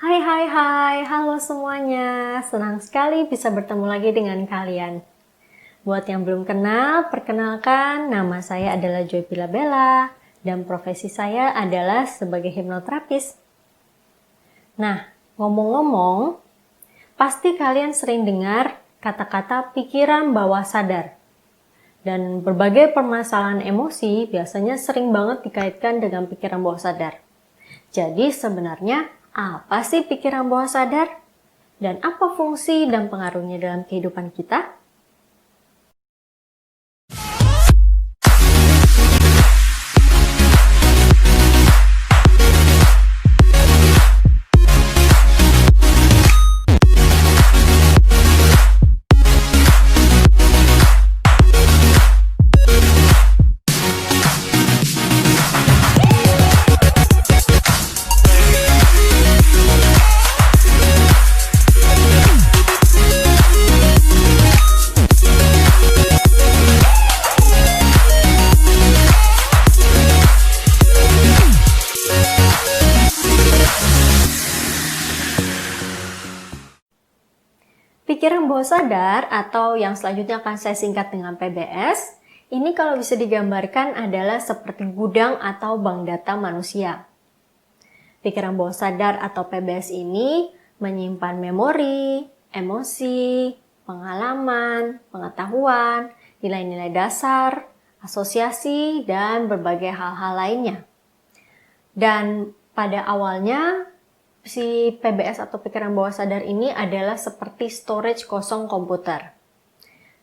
Hai, halo semuanya. Senang sekali bisa bertemu lagi dengan kalian. Buat yang belum kenal, perkenalkan nama saya adalah Joy Pilabella dan profesi saya adalah sebagai hipnoterapis. Nah, ngomong-ngomong, pasti kalian sering dengar kata-kata pikiran bawah sadar. Dan berbagai permasalahan emosi biasanya sering banget dikaitkan dengan pikiran bawah sadar. Jadi sebenarnya apa sih pikiran bawah sadar? Dan apa fungsi dan pengaruhnya dalam kehidupan kita? Pikiran bawah sadar atau yang selanjutnya akan saya singkat dengan PBS, ini kalau bisa digambarkan adalah seperti gudang atau bank data manusia. Pikiran bawah sadar atau PBS ini menyimpan memori, emosi, pengalaman, pengetahuan, nilai-nilai dasar, asosiasi, dan berbagai hal-hal lainnya. Dan pada awalnya, si PBS atau pikiran bawah sadar ini adalah seperti storage kosong komputer.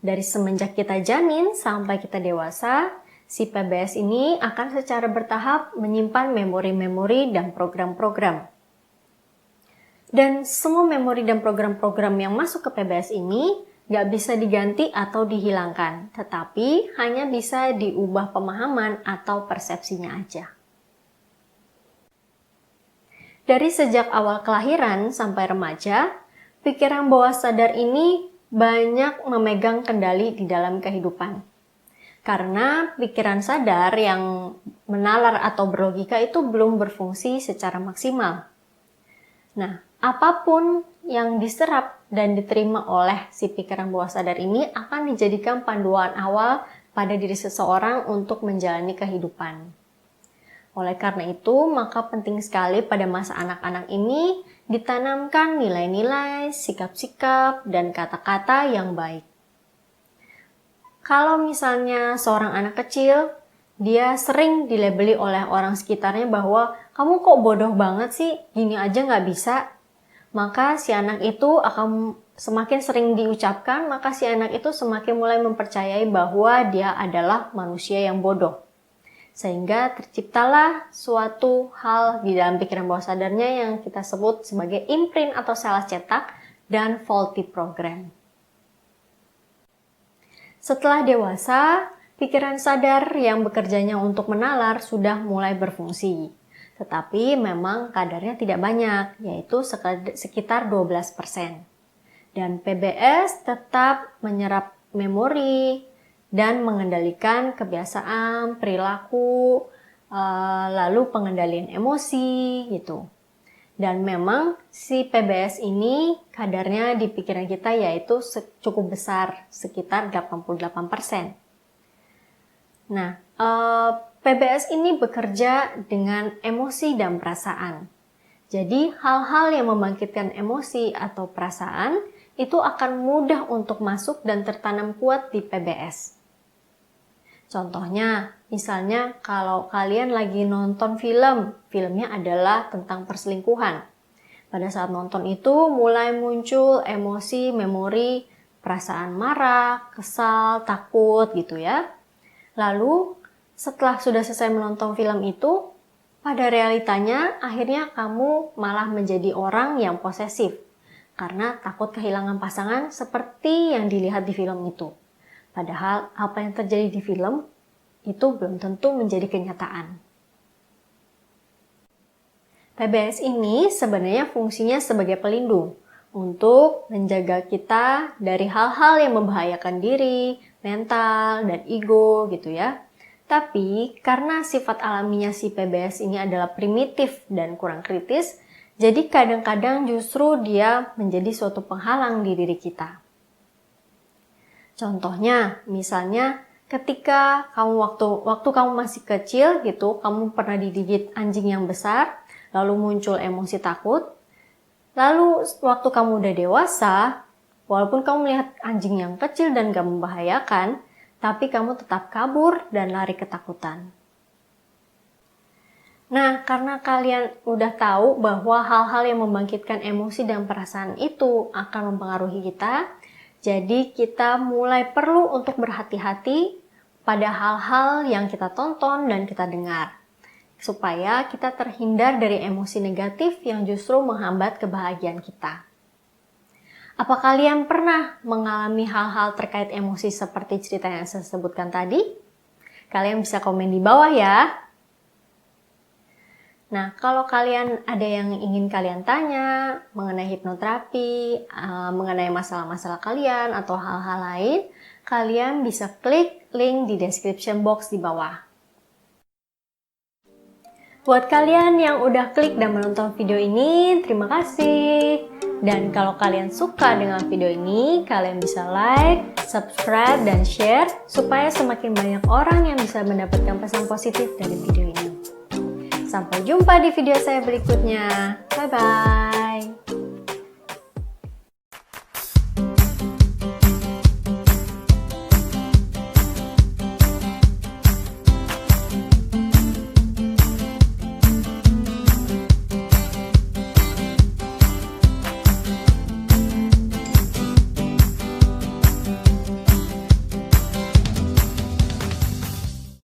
Dari semenjak kita janin sampai kita dewasa, si PBS ini akan secara bertahap menyimpan memori-memori dan program-program. Dan semua memori dan program-program yang masuk ke PBS ini nggak bisa diganti atau dihilangkan, tetapi hanya bisa diubah pemahaman atau persepsinya aja. Dari sejak awal kelahiran sampai remaja, pikiran bawah sadar ini banyak memegang kendali di dalam kehidupan. Karena pikiran sadar yang menalar atau berlogika itu belum berfungsi secara maksimal. Nah, apapun yang diserap dan diterima oleh si pikiran bawah sadar ini akan dijadikan panduan awal pada diri seseorang untuk menjalani kehidupan. Oleh karena itu, maka penting sekali pada masa anak-anak ini ditanamkan nilai-nilai, sikap-sikap, dan kata-kata yang baik. Kalau misalnya seorang anak kecil, dia sering dilabeli oleh orang sekitarnya bahwa kamu kok bodoh banget sih, gini aja nggak bisa. Maka si anak itu akan semakin sering diucapkan, maka si anak itu semakin mulai mempercayai bahwa dia adalah manusia yang bodoh. Sehingga terciptalah suatu hal di dalam pikiran bawah sadarnya yang kita sebut sebagai imprint atau salah cetak dan faulty program. Setelah dewasa, pikiran sadar yang bekerjanya untuk menalar sudah mulai berfungsi. Tetapi memang kadarnya tidak banyak, yaitu sekitar 12%. Dan PBS tetap menyerap memori, dan mengendalikan kebiasaan, perilaku, lalu pengendalian emosi gitu. Dan memang si PBS ini kadarnya di pikiran kita yaitu cukup besar, sekitar 88%. Nah, PBS ini bekerja dengan emosi dan perasaan. Jadi hal-hal yang membangkitkan emosi atau perasaan itu akan mudah untuk masuk dan tertanam kuat di PBS. Contohnya, misalnya kalau kalian lagi nonton filmnya adalah tentang perselingkuhan. Pada saat nonton itu mulai muncul emosi, memori, perasaan marah, kesal, takut gitu ya. Lalu setelah sudah selesai menonton film itu, pada realitanya akhirnya kamu malah menjadi orang yang posesif. Karena takut kehilangan pasangan seperti yang dilihat di film itu. Padahal apa yang terjadi di film itu belum tentu menjadi kenyataan. PBS ini sebenarnya fungsinya sebagai pelindung untuk menjaga kita dari hal-hal yang membahayakan diri, mental, dan ego gitu ya. Tapi karena sifat alaminya si PBS ini adalah primitif dan kurang kritis, Jadi kadang-kadang justru dia menjadi suatu penghalang di diri kita. Contohnya, misalnya ketika kamu waktu kamu masih kecil gitu, kamu pernah digigit anjing yang besar, lalu muncul emosi takut. Lalu waktu kamu udah dewasa, walaupun kamu melihat anjing yang kecil dan gak membahayakan, tapi kamu tetap kabur dan lari ketakutan. Nah, karena kalian udah tahu bahwa hal-hal yang membangkitkan emosi dan perasaan itu akan mempengaruhi kita, jadi kita mulai perlu untuk berhati-hati pada hal-hal yang kita tonton dan kita dengar, supaya kita terhindar dari emosi negatif yang justru menghambat kebahagiaan kita. Apa kalian pernah mengalami hal-hal terkait emosi seperti cerita yang saya sebutkan tadi? Kalian bisa komen di bawah ya. Nah, kalau kalian ada yang ingin kalian tanya mengenai hipnoterapi, mengenai masalah-masalah kalian atau hal-hal lain, kalian bisa klik link di description box di bawah. Buat kalian yang udah klik dan menonton video ini, terima kasih. Dan kalau kalian suka dengan video ini, kalian bisa like, subscribe, dan share supaya semakin banyak orang yang bisa mendapatkan pesan positif dari video ini. Sampai jumpa di video saya berikutnya. Bye-bye.